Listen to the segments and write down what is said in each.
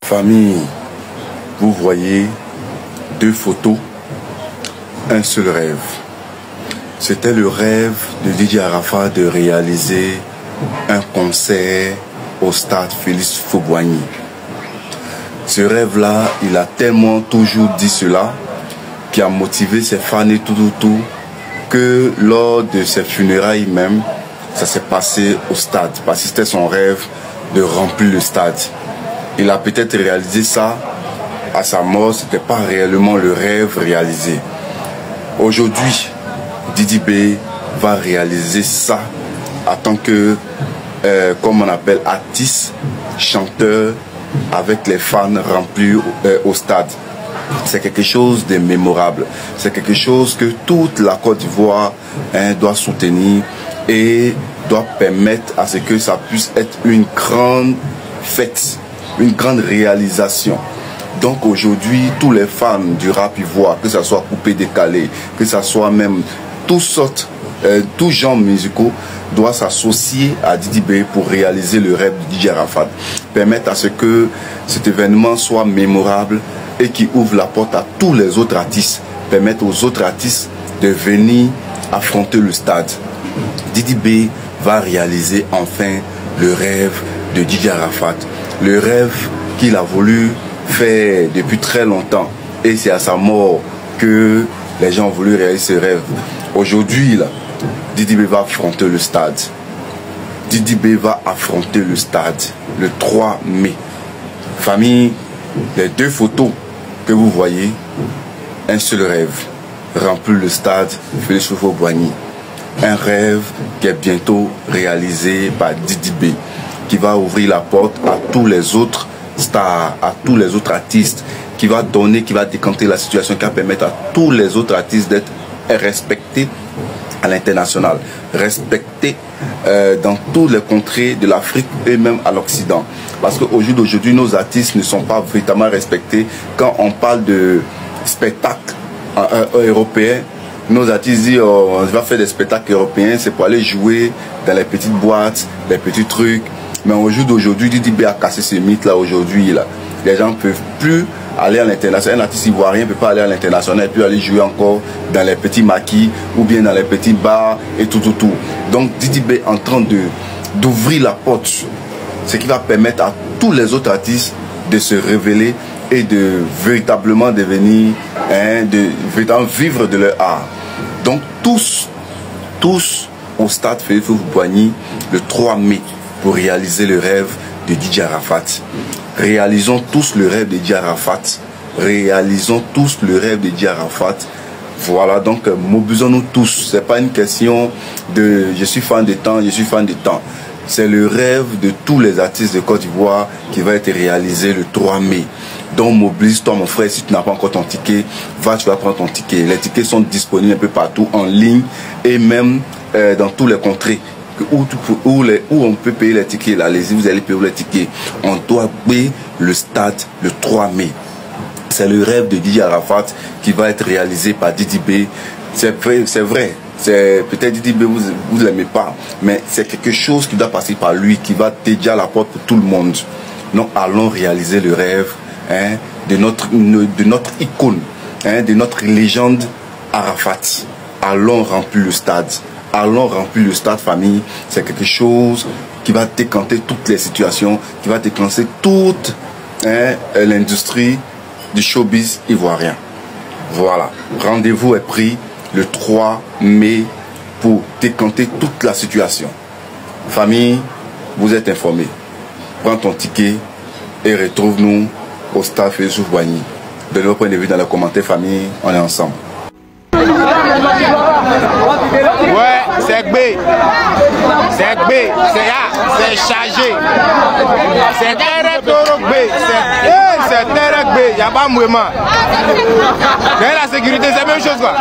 Famille, vous voyez deux photos, un seul rêve. C'était le rêve de Didier Arafat de réaliser un concert au stade Félix Houphouët-Boigny. Ce rêve-là, il a tellement toujours dit cela, qui a motivé ses fans et tout, que lors de ses funérailles même, ça s'est passé au stade, parce que c'était son rêve de remplir le stade. Il a peut-être réalisé ça à sa mort, ce n'était pas réellement le rêve réalisé. Aujourd'hui, Didi B va réaliser ça en tant que, comme on appelle, artiste, chanteur, avec les fans remplis au stade. C'est quelque chose de mémorable. C'est quelque chose que toute la Côte d'Ivoire doit soutenir et doit permettre à ce que ça puisse être une grande fête, une grande réalisation. Donc aujourd'hui, tous les fans du rap ivoire, que ce soit coupé, décalé, que ce soit même toutes sortes, tous genres musicaux, doivent s'associer à Didi B pour réaliser le rêve de Didier Arafat. Permettre à ce que cet événement soit mémorable et qui ouvre la porte à tous les autres artistes. Permettre aux autres artistes de venir affronter le stade. Didi B va réaliser enfin le rêve de Didier Arafat. Le rêve qu'il a voulu faire depuis très longtemps. Et c'est à sa mort que les gens ont voulu réaliser ce rêve. Aujourd'hui, là, Didi B va affronter le stade. Didi B va affronter le stade le 3 mai. Famille, les deux photos que vous voyez, un seul rêve. Remplir le stade Félix Houphouët-Boigny. Un rêve qui est bientôt réalisé par Didi B, qui va ouvrir la porte à tous les autres stars, à tous les autres artistes, qui va donner, qui va décanter la situation, qui va permettre à tous les autres artistes d'être respectés à l'international, respectés dans toutes les contrées de l'Afrique et même à l'Occident. Parce qu'au jour d'aujourd'hui, nos artistes ne sont pas véritablement respectés. Quand on parle de spectacles européens, nos artistes disent on va faire des spectacles européens, c'est pour aller jouer dans les petites boîtes, les petits trucs. Mais au jour d'aujourd'hui, Didi B a cassé ce mythe-là aujourd'hui. Les gens ne peuvent plus aller à l'international. Un artiste ivoirien ne peut pas aller à l'international et puis aller jouer encore dans les petits maquis ou bien dans les petits bars et tout. Donc Didi B est en train d'ouvrir la porte, ce qui va permettre à tous les autres artistes de se révéler et de véritablement devenir, de véritablement vivre de leur art. Donc tous au stade Félix Houphouët-Boigny le 3 mai pour réaliser le rêve de Didier Arafat. Réalisons tous le rêve de Didier Arafat. Réalisons tous le rêve de Didier Arafat. Voilà, donc mobilisons-nous tous. C'est pas une question de je suis fan de temps, je suis fan de temps. C'est le rêve de tous les artistes de Côte d'Ivoire qui va être réalisé le 3 mai. Donc mobilise-toi mon frère, si tu n'as pas encore ton ticket, tu vas prendre ton ticket. Les tickets sont disponibles un peu partout en ligne et même dans tous les contrées où on peut payer les tickets. Allez-y, vous allez payer les tickets. On doit payer le stade le 3 mai. C'est le rêve de Didier Arafat qui va être réalisé par Didi B. C'est vrai. Peut-être Didi B, vous ne l'aimez pas, mais c'est quelque chose qui doit passer par lui, qui va dédier la porte pour tout le monde. Donc allons réaliser le rêve de notre icône, de notre légende Arafat. Allons remplir le stade. Allons remplir le stade, famille. C'est quelque chose qui va décanter toutes les situations, qui va déclencher toute l'industrie du showbiz ivoirien. Voilà. Rendez-vous est pris le 3 mai pour décanter toute la situation. Famille, vous êtes informés. Prends ton ticket et retrouve-nous au stade Félix Houphouët-Boigny. De notre point de vue dans les commentaires, famille, on est ensemble. Ouais, c'est B. C'est B. C'est chargé. C'est Terre Toro B. C'est Terre B. Il n'y a pas mouvement. Mais la sécurité, c'est la même chose quoi.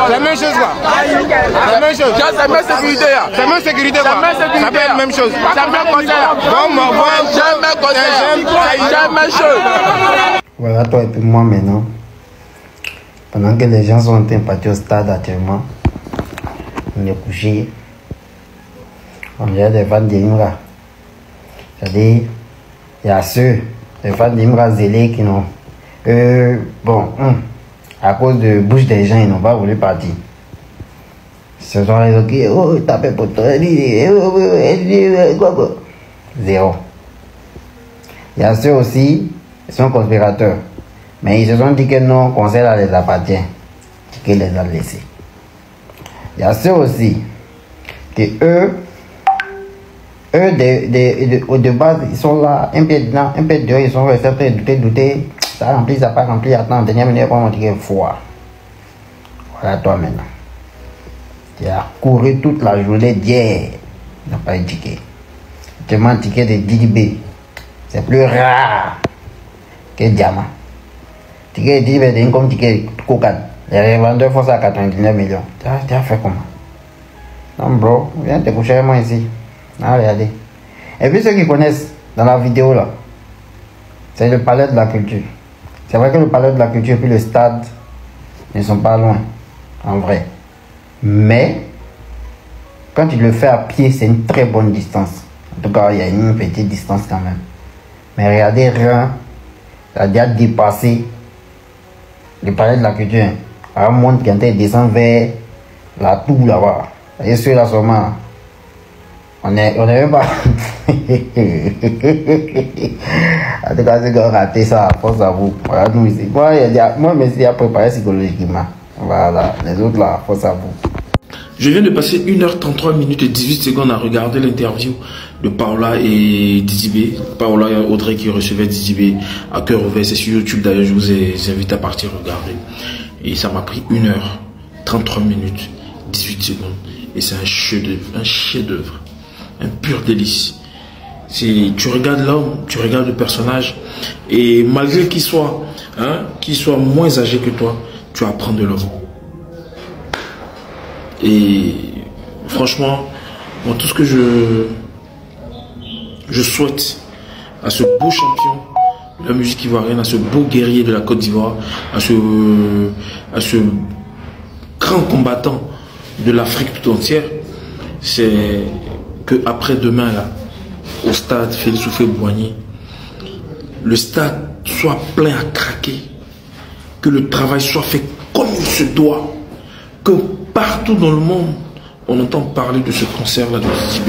C'est la même chose quoi. C'est la même chose. C'est la même sécurité. C'est la même sécurité quoi. Ça peut être la même chose. Ça peut conseil. Jamais chose. Voilà toi et puis moi maintenant. Pendant que les gens sont en train de partir au stade actuellement, on est couché. On est des fans de Imra. C'est-à-dire, il y a ceux les fans d'Imra Zélé qui n'ont... bon, à cause de bouche des gens, ils n'ont pas voulu partir. Ce sont les autres qui... Oh, tapez pour toi. Zéro. Il y a ceux aussi, ils sont conspirateurs. Mais ils se sont dit que non, conseil là les appartient. Qu'ils les a laissés. Il y a ceux aussi, que eux de base, ils sont là, un peu dedans, un peu dehors, ils sont restés douter. Ça remplit, ça n'a pas rempli, attends, dernière minute, on dit que foi. Voilà toi maintenant. Tu as couru toute la journée d'hier. Tu n'as pas eu de ticket. Tu m'as un ticket de DDB. C'est plus rare que diamant. Ticket de DDB, c'est comme ticket de coca. Les revendeurs font ça à 99 millions. Tu as fait comment? Non, bro, viens te coucher avec moi ici. Regardez. Et puis ceux qui connaissent dans la vidéo là, c'est le palais de la culture. C'est vrai que le palais de la culture et puis le stade ne sont pas loin, en vrai. Mais, quand tu le fais à pied, c'est une très bonne distance. En tout cas, il y a une petite distance quand même. Mais regardez, rien, ça a déjà dépassé le palais de la culture. À un monde qui descend vers la tour là-bas. Et ceux-là seulement, on est même pas... En tout cas, c'est qu'on a raté ça, force à vous. Voilà, nous ici. Moi, je me suis préparé psychologiquement. Voilà, les autres là, force à vous. Je viens de passer 1h33 minutes et 18 secondes à regarder l'interview de Paola et Dizzy B. Paola et Audrey qui recevaient Dizzy B à cœur ouvert. C'est sur YouTube d'ailleurs, je vous invite à partir regarder. Et ça m'a pris 1h33 minutes 18 secondes. Et c'est un chef-d'œuvre, un pur délice. Tu regardes l'homme, tu regardes le personnage, et malgré qu'il soit moins âgé que toi, tu apprends de l'homme. Et franchement, moi, tout ce que je souhaite à ce beau champion de la musique ivoirienne, à ce beau guerrier de la Côte d'Ivoire, à ce grand combattant de l'Afrique tout entière, c'est que après demain là, au stade Félix Houphouët-Boigny, le stade soit plein à craquer, que le travail soit fait comme il se doit, que partout dans le monde on entend parler de ce concert là de Dizzy B.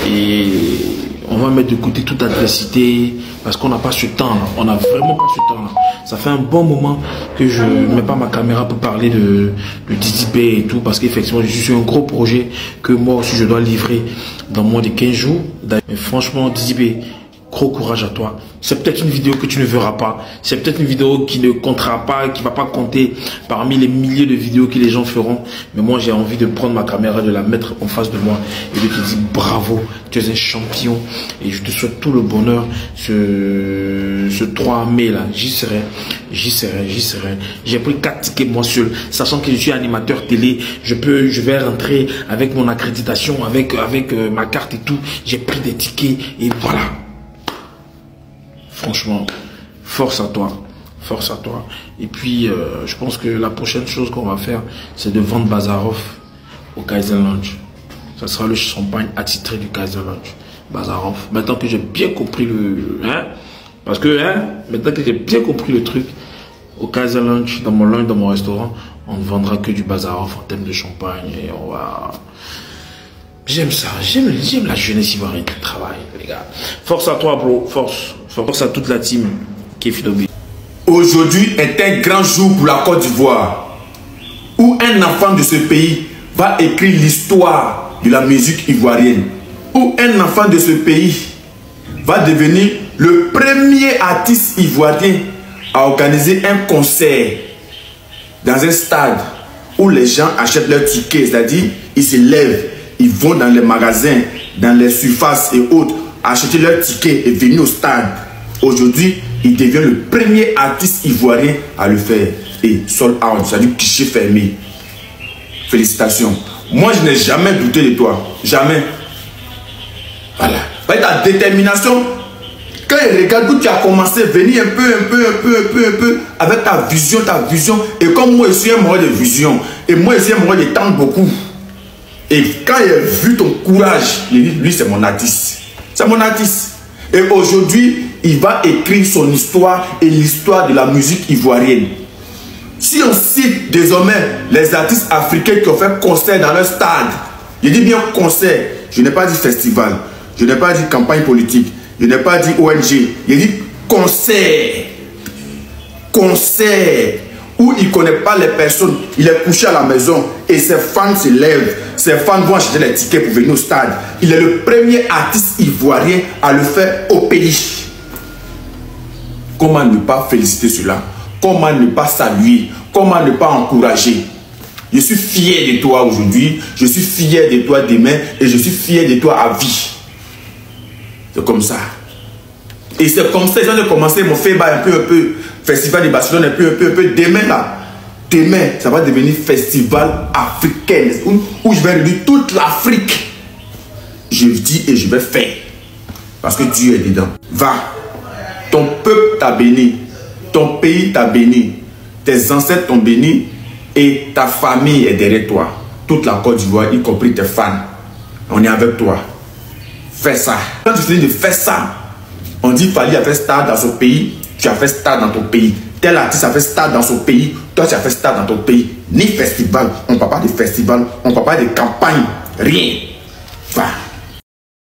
Et on va mettre de côté toute adversité parce qu'on n'a pas ce temps là, on n'a vraiment pas ce temps là. Ça fait un bon moment que je ne mets pas ma caméra pour parler de Dizzy B et tout, parce qu'effectivement je suis sur un gros projet que moi aussi je dois livrer dans moins de 15 jours. Mais franchement Dizzy B, gros courage à toi. C'est peut-être une vidéo que tu ne verras pas. C'est peut-être une vidéo qui ne comptera pas, qui ne va pas compter parmi les milliers de vidéos que les gens feront. Mais moi, j'ai envie de prendre ma caméra, de la mettre en face de moi et de te dire bravo, tu es un champion. Et je te souhaite tout le bonheur. Ce 3 mai là, j'y serai. J'ai pris 4 tickets moi seul, sachant que je suis animateur télé. Je vais rentrer avec mon accréditation, avec ma carte et tout. J'ai pris des tickets et voilà. Franchement, force à toi. Force à toi. Et puis, je pense que la prochaine chose qu'on va faire, c'est de vendre Bazarov au Kaiser Lounge. Ça sera le champagne attitré du Kaiser Lounge. Bazarov. Maintenant que j'ai bien compris le... parce que, maintenant que j'ai bien compris le truc, au Kaiser Lounge, dans mon restaurant, on ne vendra que du Bazarov en termes de champagne. Et on va... J'aime ça. J'aime la jeunesse ivoirienne qui travaille, les gars. Force à toi, bro. Force. Force à toute la team. Kefidobi. Aujourd'hui est un grand jour pour la Côte d'Ivoire, où un enfant de ce pays va écrire l'histoire de la musique ivoirienne, où un enfant de ce pays va devenir le premier artiste ivoirien à organiser un concert dans un stade où les gens achètent leurs tickets, c'est-à-dire ils se lèvent, ils vont dans les magasins, dans les surfaces et autres, acheter leurs tickets et venir au stade. Aujourd'hui, il devient le premier artiste ivoirien à le faire. Et sold out, c'est-à-dire guichet fermé. Félicitations. Moi, je n'ai jamais douté de toi. Jamais. Voilà. Ta détermination, quand il regarde où tu as commencé, venir un peu, avec ta vision. Et comme moi, je suis un moyen de vision. Et moi, je suis un moyen de temps beaucoup. Et quand il a vu ton courage, il dit, lui, c'est mon artiste. C'est mon artiste. Et aujourd'hui, il va écrire son histoire et l'histoire de la musique ivoirienne. Si on cite désormais les artistes africains qui ont fait concert dans leur stade, je dis bien concert, je n'ai pas dit festival, je n'ai pas dit campagne politique, je n'ai pas dit ONG, je dis concert. Concert où il ne connaît pas les personnes, il est couché à la maison et ses fans se lèvent, ses fans vont acheter les tickets pour venir au stade. Il est le premier artiste ivoirien à le faire au pays. Comment ne pas féliciter cela? Comment ne pas saluer? Comment ne pas encourager? Je suis fier de toi aujourd'hui, je suis fier de toi demain et je suis fier de toi à vie. C'est comme ça. Et c'est comme ça que j'ai commencé mon FEBA un peu, Festival de Barcelone un peu. Demain là, demain, ça va devenir Festival africain où je vais réunir toute l'Afrique. Je dis et je vais faire. Parce que Dieu est dedans. Va. Ton peuple t'a béni. Ton pays t'a béni. Tes ancêtres t'ont béni. Et ta famille est derrière toi. Toute la Côte d'Ivoire, y compris tes fans. On est avec toi. Fais ça. Quand tu finis de faire ça, on dit Fally a fait star dans son pays, tu as fait star dans ton pays. Tel artiste a fait star dans son pays, toi tu as fait star dans ton pays. Ni festival, on ne parle pas de festival, on ne parle pas de campagne, rien. Va.